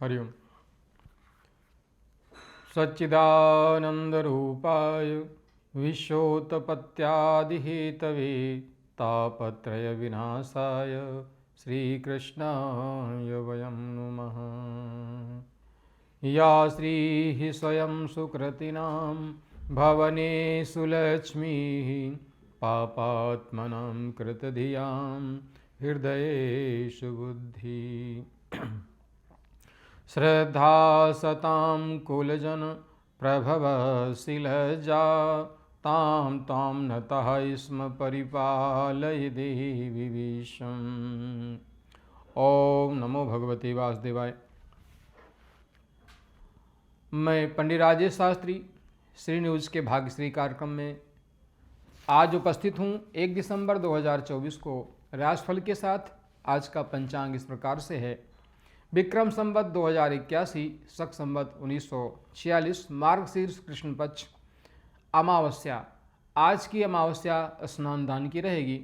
हरिओम। सच्चिदानंदरूपाय विश्वोत्पत्त्यादिहेतवे तापत्रयविनाशाय श्रीकृष्णाय वयं नुमः। या श्रीः स्वयं सुकृतिनां भवनेषु लक्ष्मीः पापात्मनां कृतधियां हृदयेषु बुद्धिः। श्रद्धा सतां कुलजन प्रभवशिलजा तां तां नतः स्म परिपालय देवी विश्वम्। ओम नमो भगवते वासुदेवाय। मैं पंडित राजेश शास्त्री श्री न्यूज़ के भाग्यश्री कार्यक्रम में आज उपस्थित हूँ। 1 दिसंबर 2024 को राशिफल के साथ आज का पंचांग इस प्रकार से है। विक्रम संवत 2081, शक संवत 1946, मार्गशीर्ष कृष्ण पक्ष, अमावस्या। आज की अमावस्या स्नान दान की रहेगी।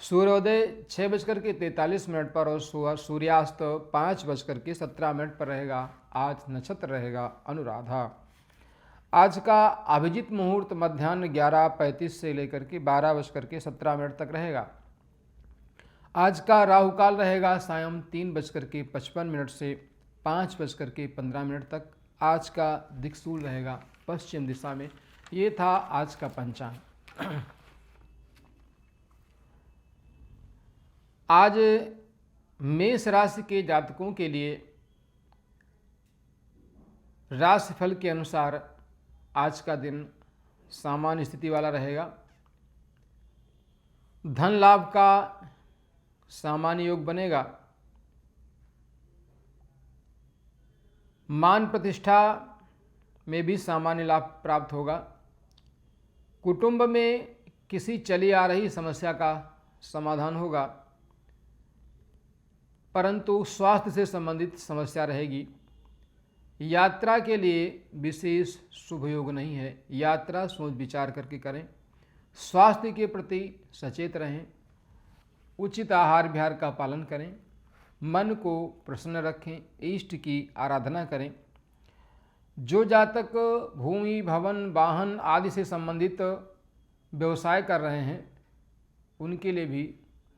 सूर्योदय 6:43 पर और सूर्यास्त 5:17 पर रहेगा। आज नक्षत्र रहेगा अनुराधा। आज का अभिजित मुहूर्त मध्याह्न 11:35 से लेकर के 12:17 तक रहेगा। आज का राहु काल रहेगा सायं 3:55 से 5:15 तक। आज का दिक्सूल रहेगा पश्चिम दिशा में। ये था आज का पंचांग। आज मेष राशि के जातकों के लिए राशिफल के अनुसार आज का दिन सामान्य स्थिति वाला रहेगा। धन लाभ का सामान्य योग बनेगा। मान प्रतिष्ठा में भी सामान्य लाभ प्राप्त होगा। कुटुंब में किसी चली आ रही समस्या का समाधान होगा, परंतु स्वास्थ्य से संबंधित समस्या रहेगी। यात्रा के लिए विशेष शुभ योग नहीं है। यात्रा सोच विचार करके करें। स्वास्थ्य के प्रति सचेत रहें। उचित आहार विहार का पालन करें। मन को प्रसन्न रखें। इष्ट की आराधना करें। जो जातक भूमि भवन वाहन आदि से संबंधित व्यवसाय कर रहे हैं उनके लिए भी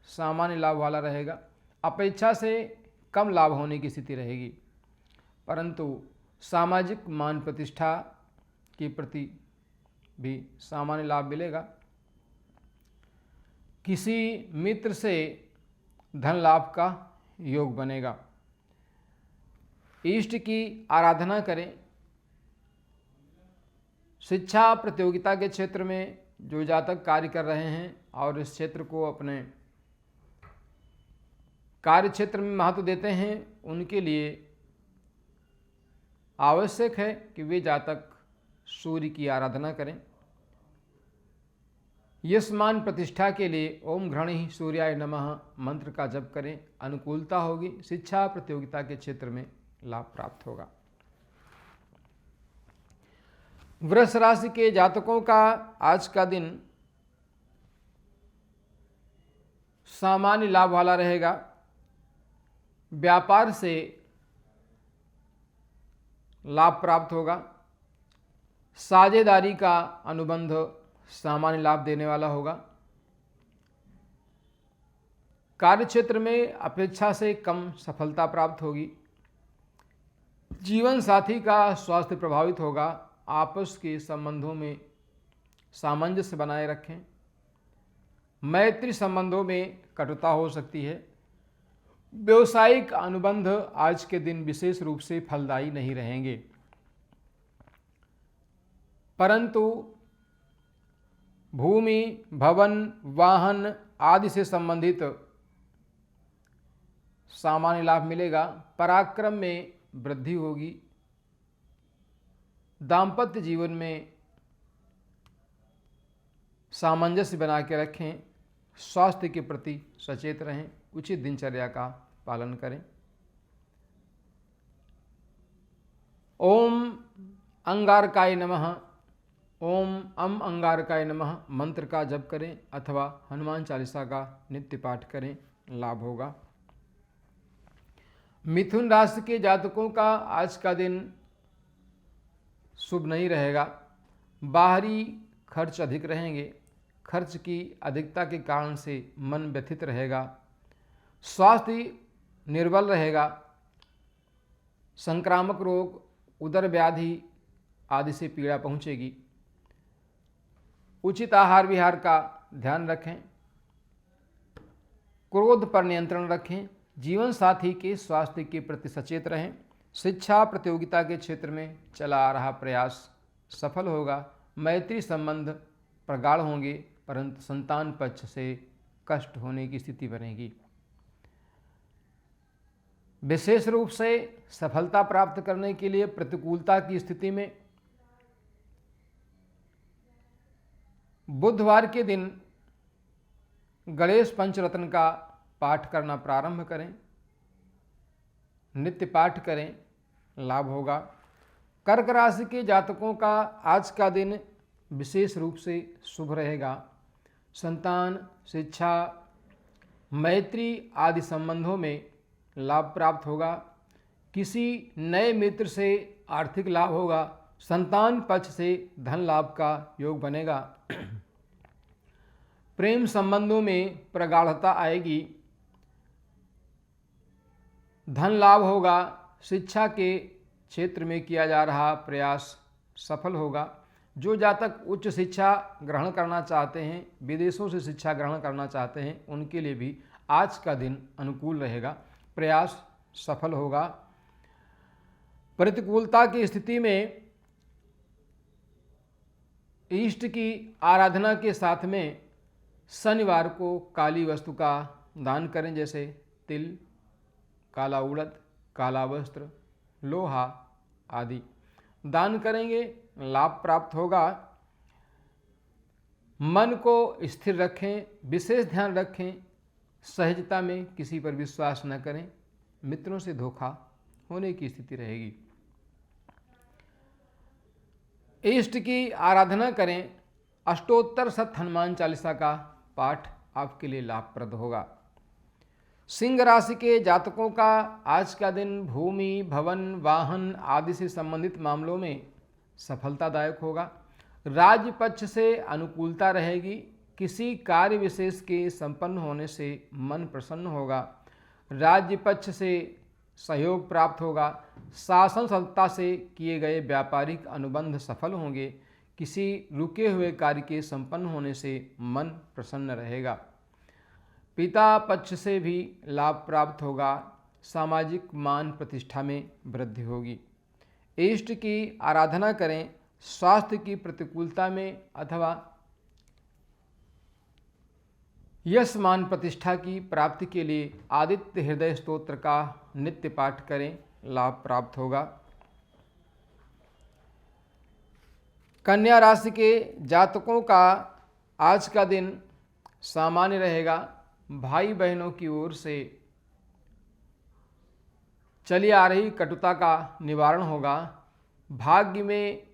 सामान्य लाभ वाला रहेगा। अपेक्षा से कम लाभ होने की स्थिति रहेगी, परंतु सामाजिक मान प्रतिष्ठा के प्रति भी सामान्य लाभ मिलेगा। किसी मित्र से धन लाभ का योग बनेगा। इष्ट की आराधना करें। शिक्षा प्रतियोगिता के क्षेत्र में जो जातक कार्य कर रहे हैं और इस क्षेत्र को अपने कार्य क्षेत्र में महत्व देते हैं, उनके लिए आवश्यक है कि वे जातक सूर्य की आराधना करें। यशमान प्रतिष्ठा के लिए ओम घृणि सूर्याय नमः मंत्र का जप करें। अनुकूलता होगी। शिक्षा प्रतियोगिता के क्षेत्र में लाभ प्राप्त होगा। वृष राशि के जातकों का आज का दिन सामान्य लाभ वाला रहेगा। व्यापार से लाभ प्राप्त होगा। साझेदारी का अनुबंध सामान्य लाभ देने वाला होगा। कार्यक्षेत्र में अपेक्षा से कम सफलता प्राप्त होगी। जीवन साथी का स्वास्थ्य प्रभावित होगा। आपस के संबंधों में सामंजस्य बनाए रखें। मैत्री संबंधों में कटुता हो सकती है। व्यवसायिक अनुबंध आज के दिन विशेष रूप से फलदायी नहीं रहेंगे, परंतु भूमि भवन वाहन आदि से संबंधित सामान्य लाभ मिलेगा। पराक्रम में वृद्धि होगी। दाम्पत्य जीवन में सामंजस्य बना के रखें। स्वास्थ्य के प्रति सचेत रहें। उचित दिनचर्या का पालन करें। ओम अंगारकाय नमः, ओम अम अंगारकाय नमः मंत्र का जप करें अथवा हनुमान चालीसा का नित्य पाठ करें, लाभ होगा। मिथुन राशि के जातकों का आज का दिन शुभ नहीं रहेगा। बाहरी खर्च अधिक रहेंगे। खर्च की अधिकता के कारण से मन व्यथित रहेगा। स्वास्थ्य निर्बल रहेगा। संक्रामक रोग, उदर व्याधि आदि से पीड़ा पहुंचेगी। उचित आहार विहार का ध्यान रखें। क्रोध पर नियंत्रण रखें। जीवन साथी के स्वास्थ्य के प्रति सचेत रहें। शिक्षा प्रतियोगिता के क्षेत्र में चला आ रहा प्रयास सफल होगा। मैत्री संबंध प्रगाढ़ होंगे, परंतु संतान पक्ष से कष्ट होने की स्थिति बनेगी। विशेष रूप से सफलता प्राप्त करने के लिए प्रतिकूलता की स्थिति में बुधवार के दिन गणेश पंचरत्न का पाठ करना प्रारंभ करें। नित्य पाठ करें, लाभ होगा। कर्क राशि के जातकों का आज का दिन विशेष रूप से शुभ रहेगा। संतान, शिक्षा, मैत्री आदि संबंधों में लाभ प्राप्त होगा। किसी नए मित्र से आर्थिक लाभ होगा। संतान पक्ष से धन लाभ का योग बनेगा। प्रेम संबंधों में प्रगाढ़ता आएगी। धन लाभ होगा। शिक्षा के क्षेत्र में किया जा रहा प्रयास सफल होगा। जो जातक उच्च शिक्षा ग्रहण करना चाहते हैं, विदेशों से शिक्षा ग्रहण करना चाहते हैं, उनके लिए भी आज का दिन अनुकूल रहेगा। प्रयास सफल होगा। प्रतिकूलता की स्थिति में इष्ट की आराधना के साथ में शनिवार को काली वस्तु का दान करें, जैसे तिल, काला उड़द, काला वस्त्र, लोहा आदि दान करेंगे, लाभ प्राप्त होगा। मन को स्थिर रखें, विशेष ध्यान रखें। सहजता में किसी पर विश्वास न करें। मित्रों से धोखा होने की स्थिति रहेगी। इष्ट की आराधना करें। अष्टोत्तर शत हनुमान चालीसा का पाठ आपके लिए लाभप्रद होगा। सिंह राशि के जातकों का आज का दिन भूमि, भवन, वाहन आदि से संबंधित मामलों में सफलतादायक होगा। राज्य पक्ष से अनुकूलता रहेगी। किसी कार्य विशेष के संपन्न होने से मन प्रसन्न होगा। राज्य पक्ष से सहयोग प्राप्त होगा। शासन सत्ता से किए गए व्यापारिक अनुबंध सफल होंगे। किसी रुके हुए कार्य के संपन्न होने से मन प्रसन्न रहेगा। पिता पक्ष से भी लाभ प्राप्त होगा। सामाजिक मान प्रतिष्ठा में वृद्धि होगी। इष्ट की आराधना करें। स्वास्थ्य की प्रतिकूलता में अथवा यश मान प्रतिष्ठा की प्राप्ति के लिए आदित्य हृदय स्तोत्र का नित्य पाठ करें, लाभ प्राप्त होगा। कन्या राशि के जातकों का आज का दिन सामान्य रहेगा। भाई बहनों की ओर से चली आ रही कटुता का निवारण होगा। भाग्य में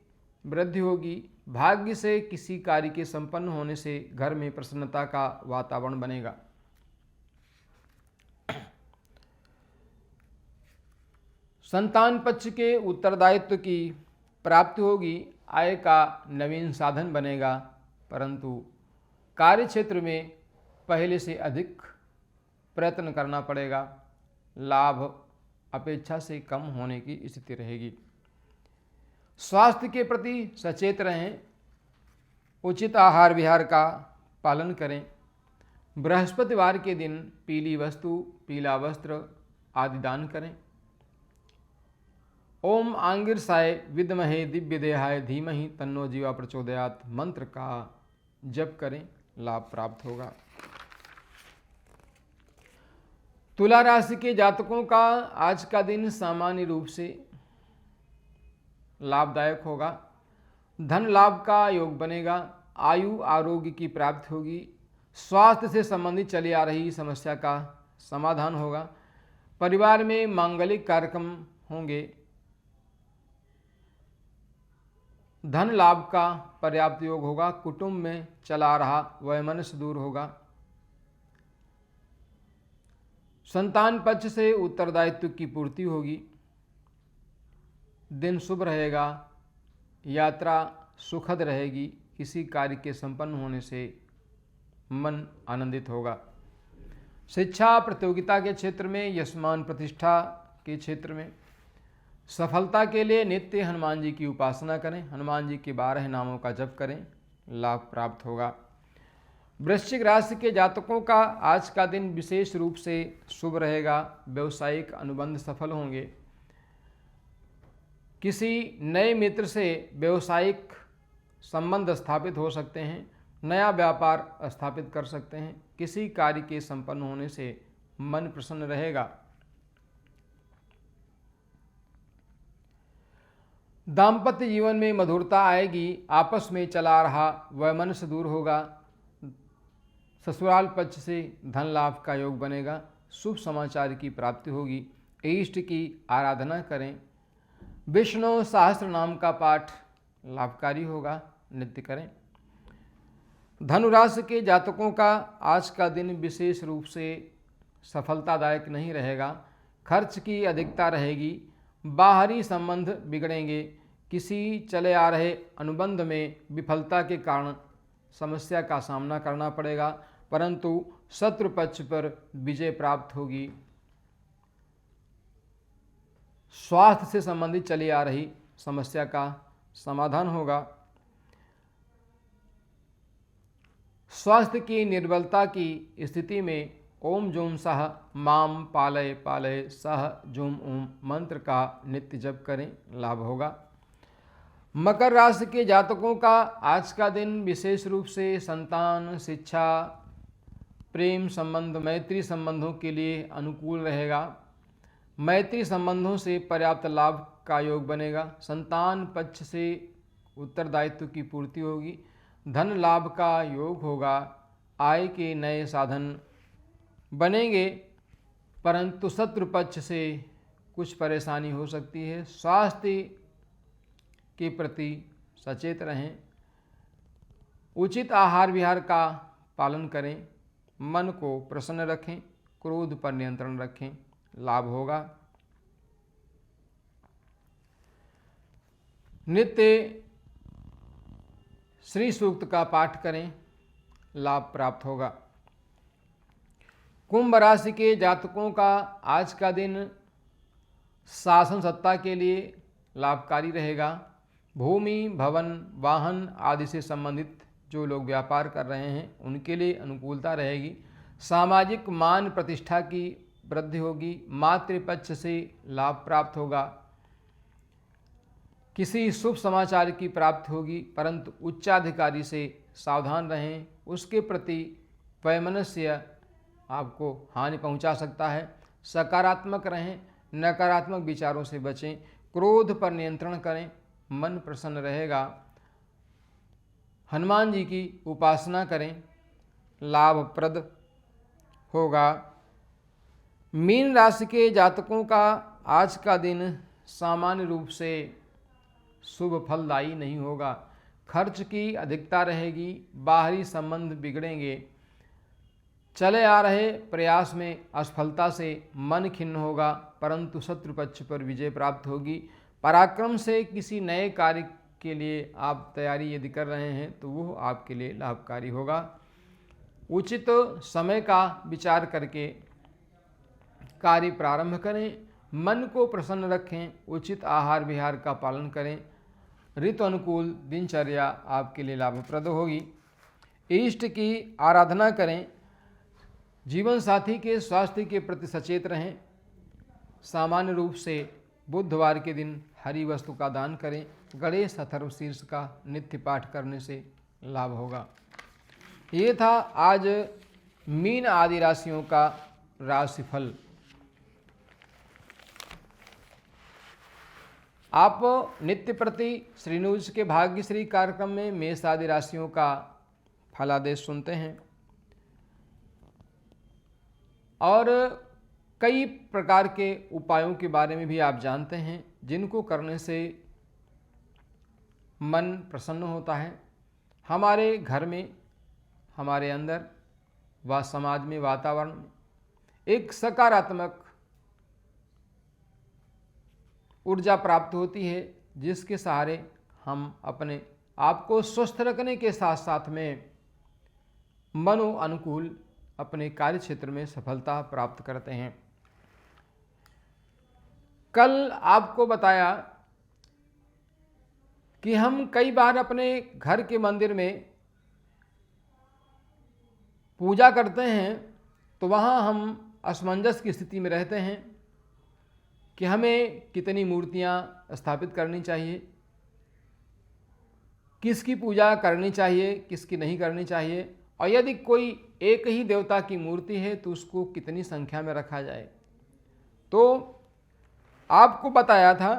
वृद्धि होगी। भाग्य से किसी कार्य के संपन्न होने से घर में प्रसन्नता का वातावरण बनेगा। संतान पक्ष के उत्तरदायित्व की प्राप्ति होगी। आय का नवीन साधन बनेगा, परंतु कार्य क्षेत्र में पहले से अधिक प्रयत्न करना पड़ेगा। लाभ अपेक्षा से कम होने की स्थिति रहेगी। स्वास्थ्य के प्रति सचेत रहें। उचित आहार विहार का पालन करें। बृहस्पतिवार के दिन पीली वस्तु, पीला वस्त्र आदि दान करें। ओम आंगिरसाय विद्महे दिव्य देहाय धीमहि तन्नो जीवा प्रचोदयात मंत्र का जप करें, लाभ प्राप्त होगा। तुला राशि के जातकों का आज का दिन सामान्य रूप से लाभदायक होगा। धन लाभ का योग बनेगा। आयु आरोग्य की प्राप्ति होगी। स्वास्थ्य से संबंधित चली आ रही समस्या का समाधान होगा। परिवार में मांगलिक कार्यक्रम होंगे। धन लाभ का पर्याप्त योग होगा। कुटुंब में चला आ रहा वैमनस्य दूर होगा। संतान पक्ष से उत्तरदायित्व की पूर्ति होगी। दिन शुभ रहेगा, यात्रा सुखद रहेगी, किसी कार्य के संपन्न होने से मन आनंदित होगा। शिक्षा प्रतियोगिता के क्षेत्र में, यशमान प्रतिष्ठा के क्षेत्र में सफलता के लिए नित्य हनुमान जी की उपासना करें, हनुमान जी के 12 नामों का जप करें, लाभ प्राप्त होगा। वृश्चिक राशि के जातकों का आज का दिन विशेष रूप से शुभ रहेगा। व्यवसायिक अनुबंध सफल होंगे। किसी नए मित्र से व्यवसायिक संबंध स्थापित हो सकते हैं, नया व्यापार स्थापित कर सकते हैं। किसी कार्य के संपन्न होने से मन प्रसन्न रहेगा। दाम्पत्य जीवन में मधुरता आएगी। आपस में चला रहा वैमनस्य दूर होगा। ससुराल पक्ष से धन लाभ का योग बनेगा। शुभ समाचार की प्राप्ति होगी। इष्ट की आराधना करें। विष्णु सहस्त्र नाम का पाठ लाभकारी होगा, नित्य करें। धनु राशि के जातकों का आज का दिन विशेष रूप से सफलतादायक नहीं रहेगा। खर्च की अधिकता रहेगी। बाहरी संबंध बिगड़ेंगे। किसी चले आ रहे अनुबंध में विफलता के कारण समस्या का सामना करना पड़ेगा, परंतु शत्रु पक्ष पर विजय प्राप्त होगी। स्वास्थ्य से संबंधित चली आ रही समस्या का समाधान होगा। स्वास्थ्य की निर्बलता की स्थिति में ओम जूम सह माम पालय पालय सह जूम ओम मंत्र का नित्य जप करें, लाभ होगा। मकर राशि के जातकों का आज का दिन विशेष रूप से संतान, शिक्षा, प्रेम संबंध, मैत्री संबंधों के लिए अनुकूल रहेगा। मैत्री संबंधों से पर्याप्त लाभ का योग बनेगा। संतान पक्ष से उत्तरदायित्व की पूर्ति होगी। धन लाभ का योग होगा। आय के नए साधन बनेंगे, परंतु शत्रु पक्ष से कुछ परेशानी हो सकती है। स्वास्थ्य के प्रति सचेत रहें। उचित आहार विहार का पालन करें। मन को प्रसन्न रखें। क्रोध पर नियंत्रण रखें, लाभ होगा। नित्य श्री सूक्त का पाठ करें, लाभ प्राप्त होगा। कुंभ राशि के जातकों का आज का दिन शासन सत्ता के लिए लाभकारी रहेगा। भूमि, भवन, वाहन आदि से संबंधित जो लोग व्यापार कर रहे हैं उनके लिए अनुकूलता रहेगी। सामाजिक मान प्रतिष्ठा की वृद्धि होगी। मातृपक्ष से लाभ प्राप्त होगा। किसी शुभ समाचार की प्राप्ति होगी, परंतु उच्चाधिकारी से सावधान रहें। उसके प्रति वैमनस्य आपको हानि पहुंचा सकता है। सकारात्मक रहें, नकारात्मक विचारों से बचें। क्रोध पर नियंत्रण करें, मन प्रसन्न रहेगा। हनुमान जी की उपासना करें, लाभप्रद होगा। मीन राशि के जातकों का आज का दिन सामान्य रूप से शुभ फलदायी नहीं होगा। खर्च की अधिकता रहेगी। बाहरी संबंध बिगड़ेंगे। चले आ रहे प्रयास में असफलता से मन खिन्न होगा, परंतु शत्रु पक्ष पर विजय प्राप्त होगी। पराक्रम से किसी नए कार्य के लिए आप तैयारी यदि कर रहे हैं तो वो आपके लिए लाभकारी होगा। उचित समय का विचार करके कार्य प्रारंभ करें। मन को प्रसन्न रखें। उचित आहार विहार का पालन करें। ऋतु अनुकूल दिनचर्या आपके लिए लाभप्रद होगी। इष्ट की आराधना करें। जीवन साथी के स्वास्थ्य के प्रति सचेत रहें। सामान्य रूप से बुधवार के दिन हरी वस्तु का दान करें। गणेश अथर्व शीर्ष का नित्य पाठ करने से लाभ होगा। ये था आज मीन आदि राशियों का राशिफल। आप नित्य प्रति श्री न्यूज के भाग्यश्री कार्यक्रम में मेष आदि राशियों का फलादेश सुनते हैं और कई प्रकार के उपायों के बारे में भी आप जानते हैं जिनको करने से मन प्रसन्न होता है। हमारे घर में, हमारे अंदर व समाज में, वातावरण में एक सकारात्मक ऊर्जा प्राप्त होती है, जिसके सहारे हम अपने आप को स्वस्थ रखने के साथ साथ में मनो अनुकूल अपने कार्य क्षेत्र में सफलता प्राप्त करते हैं। कल आपको बताया कि हम कई बार अपने घर के मंदिर में पूजा करते हैं तो वहाँ हम असमंजस की स्थिति में रहते हैं कि हमें कितनी मूर्तियाँ स्थापित करनी चाहिए, किसकी पूजा करनी चाहिए, किसकी नहीं करनी चाहिए, और यदि कोई एक ही देवता की मूर्ति है तो उसको कितनी संख्या में रखा जाए। तो आपको बताया था,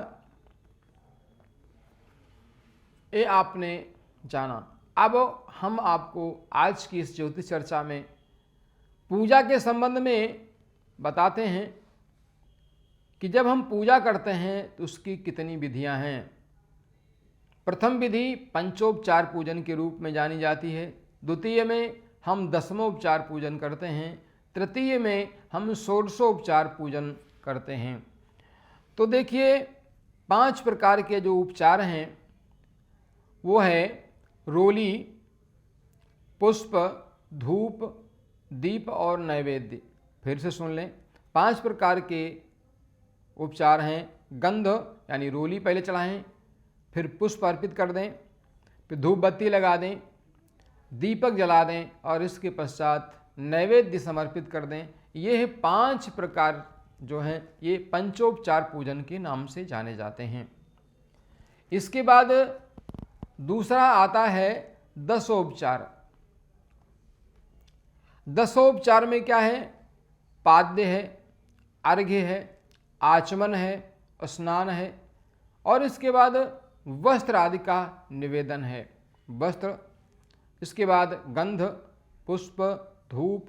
ये आपने जाना। अब हम आपको आज की इस ज्योतिष चर्चा में पूजा के संबंध में बताते हैं कि जब हम पूजा करते हैं तो उसकी कितनी विधियां हैं। प्रथम विधि पंचोपचार पूजन के रूप में जानी जाती है, द्वितीय में हम दशमोपचार पूजन करते हैं, तृतीय में हम षोडशोपचार पूजन करते हैं। तो देखिए 5 प्रकार के जो उपचार हैं वो है रोली, पुष्प, धूप, दीप और नैवेद्य। फिर से सुन लें, 5 प्रकार के उपचार हैं। गंध यानी रोली पहले चढ़ाएं, फिर पुष्प अर्पित कर दें, फिर धूप बत्ती लगा दें, दीपक जला दें और इसके पश्चात नैवेद्य समर्पित कर दें। ये 5 प्रकार जो हैं ये पंचोपचार पूजन के नाम से जाने जाते हैं। इसके बाद दूसरा आता है दशोपचार। दशोपचार में क्या है? पाद्य है, अर्घ्य है, आचमन है, स्नान है और इसके बाद वस्त्र आदि का निवेदन है। वस्त्र, इसके बाद गंध, पुष्प, धूप,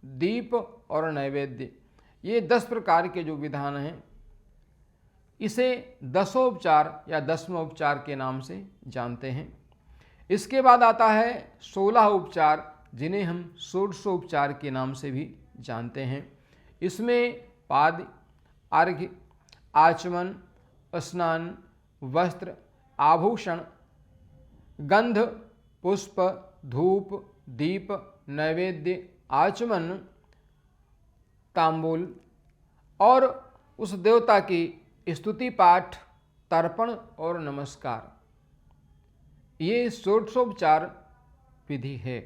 दीप और नैवेद्य, ये 10 प्रकार के जो विधान हैं इसे दशोपचार या दशमोपचार के नाम से जानते हैं। इसके बाद आता है 16 उपचार, जिन्हें हम षोडशोपचार के नाम से भी जानते हैं। इसमें पाद, अर्घ्य, आचमन, स्नान, वस्त्र, आभूषण, गंध, पुष्प, धूप, दीप, नैवेद्य, आचमन, तांबूल और उस देवता की स्तुति पाठ, तर्पण और नमस्कार, ये षोडशोपचार विधि है।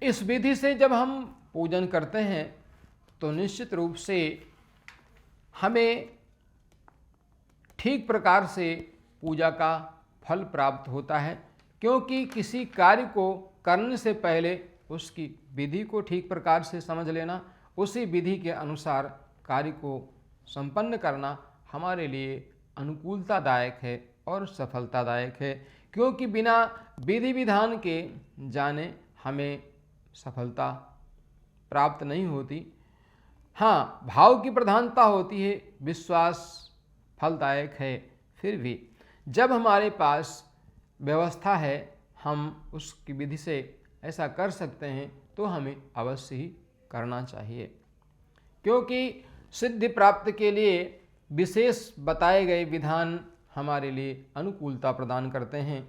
इस विधि से जब हम पूजन करते हैं तो निश्चित रूप से हमें ठीक प्रकार से पूजा का फल प्राप्त होता है, क्योंकि किसी कार्य को करने से पहले उसकी विधि को ठीक प्रकार से समझ लेना, उसी विधि के अनुसार कार्य को संपन्न करना हमारे लिए अनुकूलतादायक है और सफलतादायक है, क्योंकि बिना विधि विधान के जाने हमें सफलता प्राप्त नहीं होती। हाँ, भाव की प्रधानता होती है, विश्वास फलदायक है। फिर भी जब हमारे पास व्यवस्था है, हम उसकी विधि से ऐसा कर सकते हैं तो हमें अवश्य ही करना चाहिए, क्योंकि सिद्धि प्राप्त के लिए विशेष बताए गए विधान हमारे लिए अनुकूलता प्रदान करते हैं।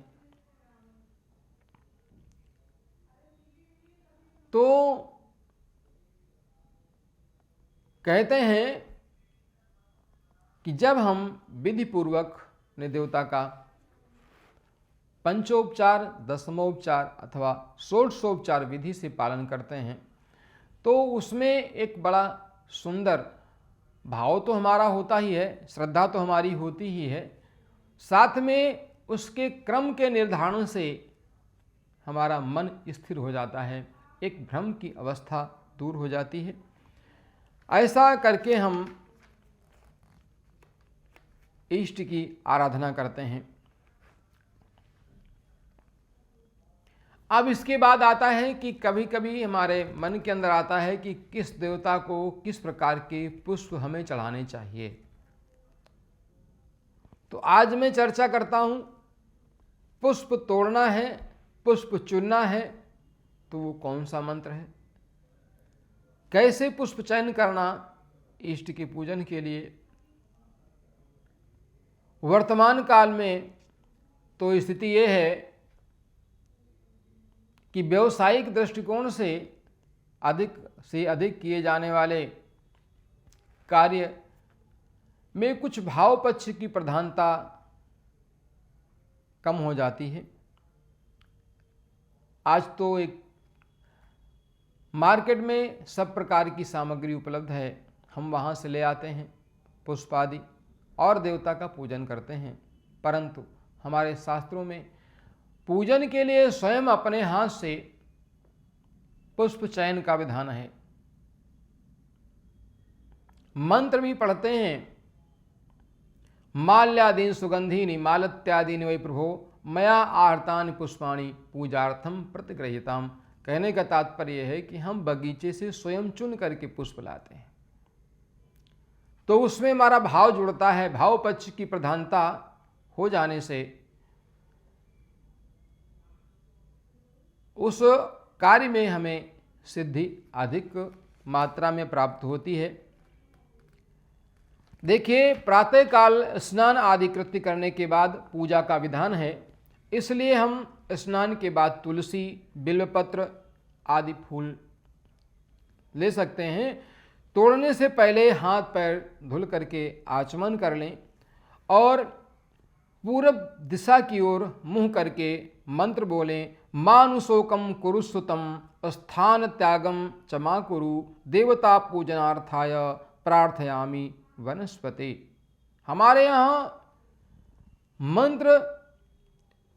तो कहते हैं कि जब हम विधि पूर्वक अपने देवता का पंचोपचार, दशमोपचार अथवा षोडशोपचार विधि से पालन करते हैं तो उसमें एक बड़ा सुंदर भाव तो हमारा होता ही है, श्रद्धा तो हमारी होती ही है, साथ में उसके क्रम के निर्धारण से हमारा मन स्थिर हो जाता है, एक भ्रम की अवस्था दूर हो जाती है। ऐसा करके हम इष्ट की आराधना करते हैं। अब इसके बाद आता है कि कभी कभी हमारे मन के अंदर आता है कि किस देवता को किस प्रकार के पुष्प हमें चढ़ाने चाहिए। तो आज मैं चर्चा करता हूं, पुष्प तोड़ना है, पुष्प चुनना है, तो वो कौन सा मंत्र है। कैसे पुष्प चयन करना इष्ट के पूजन के लिए। वर्तमान काल में तो स्थिति ये है कि व्यावसायिक दृष्टिकोण से अधिक किए जाने वाले कार्य में कुछ भाव पक्ष की प्रधानता कम हो जाती है। आज तो एक मार्केट में सब प्रकार की सामग्री उपलब्ध है, हम वहाँ से ले आते हैं पुष्प आदि और देवता का पूजन करते हैं। परंतु हमारे शास्त्रों में पूजन के लिए स्वयं अपने हाथ से पुष्प चयन का विधान है। मंत्र भी पढ़ते हैं, माल्यादीन सुगंधीनि मालत्यादीनि वै प्रभो मया आहृतानि पुष्पाणि पूजार्थम प्रतिगृहीताम। कहने का तात्पर्य है कि हम बगीचे से स्वयं चुन करके पुष्प लाते हैं, तो उसमें हमारा भाव जुड़ता है। भाव पक्ष की प्रधानता हो जाने से उस कार्य में हमें सिद्धि अधिक मात्रा में प्राप्त होती है। देखिए, प्रातःकाल स्नान आदि कृत्य करने के बाद पूजा का विधान है, इसलिए हम स्नान के बाद तुलसी, बिल्वपत्र आदि फूल ले सकते हैं। तोड़ने से पहले हाथ पैर धुल करके आचमन कर लें और पूरब दिशा की ओर मुंह करके मंत्र बोलें, मानुषोकम कुरुसुतम स्थान त्यागम चमा कुरु देवता पूजनार्थाय प्रार्थयामि वनस्पति। हमारे यहाँ मंत्र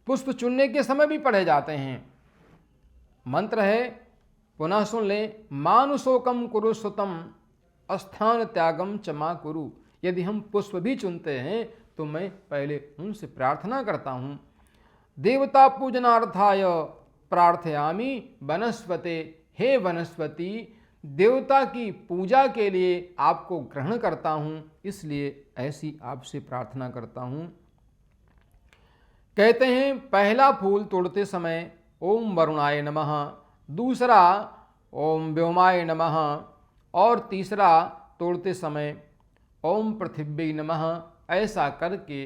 पुष्प चुनने के समय भी पढ़े जाते हैं। मंत्र है, पुनः सुन लें, मानुषोकम कुरुसुतम स्थान त्यागम चमा कुरु। यदि हम पुष्प भी चुनते हैं तो मैं पहले उनसे प्रार्थना करता हूँ, देवता पूजनार्थाय प्रार्थयामि वनस्पते। हे वनस्पति, देवता की पूजा के लिए आपको ग्रहण करता हूँ, इसलिए ऐसी आपसे प्रार्थना करता हूँ। कहते हैं, पहला फूल तोड़ते समय ओम वरुणाय नमः, दूसरा ओम व्योमाय नमः और तीसरा तोड़ते समय ओम पृथिव्यै नमः। ऐसा करके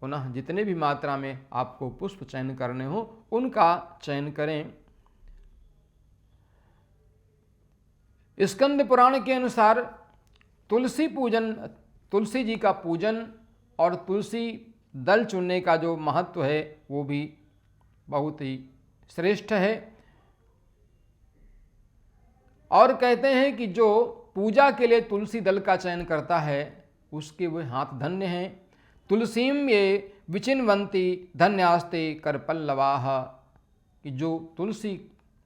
पुनः जितने भी मात्रा में आपको पुष्प चयन करने हो उनका चयन करें। स्कंद पुराण के अनुसार तुलसी जी का पूजन और तुलसी दल चुनने का जो महत्व है वो भी बहुत ही श्रेष्ठ है। और कहते हैं कि जो पूजा के लिए तुलसी दल का चयन करता है उसके वे हाथ धन्य हैं। तुलसीम ये विचिन्वन्ति धन्यास्ते करपल्लवाः, कि जो तुलसी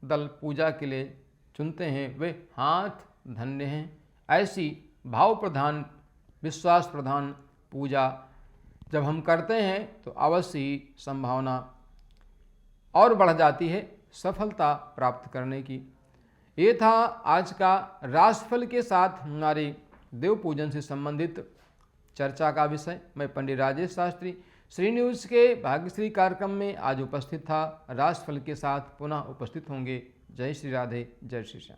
दल पूजा के लिए चुनते हैं वे हाथ धन्य हैं। ऐसी भाव प्रधान, विश्वास प्रधान पूजा जब हम करते हैं तो अवश्य ही संभावना और बढ़ जाती है सफलता प्राप्त करने की। ये था आज का राशिफल के साथ हमारे देव पूजन से संबंधित चर्चा का विषय। मैं पंडित राजेश शास्त्री श्री न्यूज़ के भाग्यश्री कार्यक्रम में आज उपस्थित था। राशिफल के साथ पुनः उपस्थित होंगे। जय श्री राधे, जय श्री श्याम।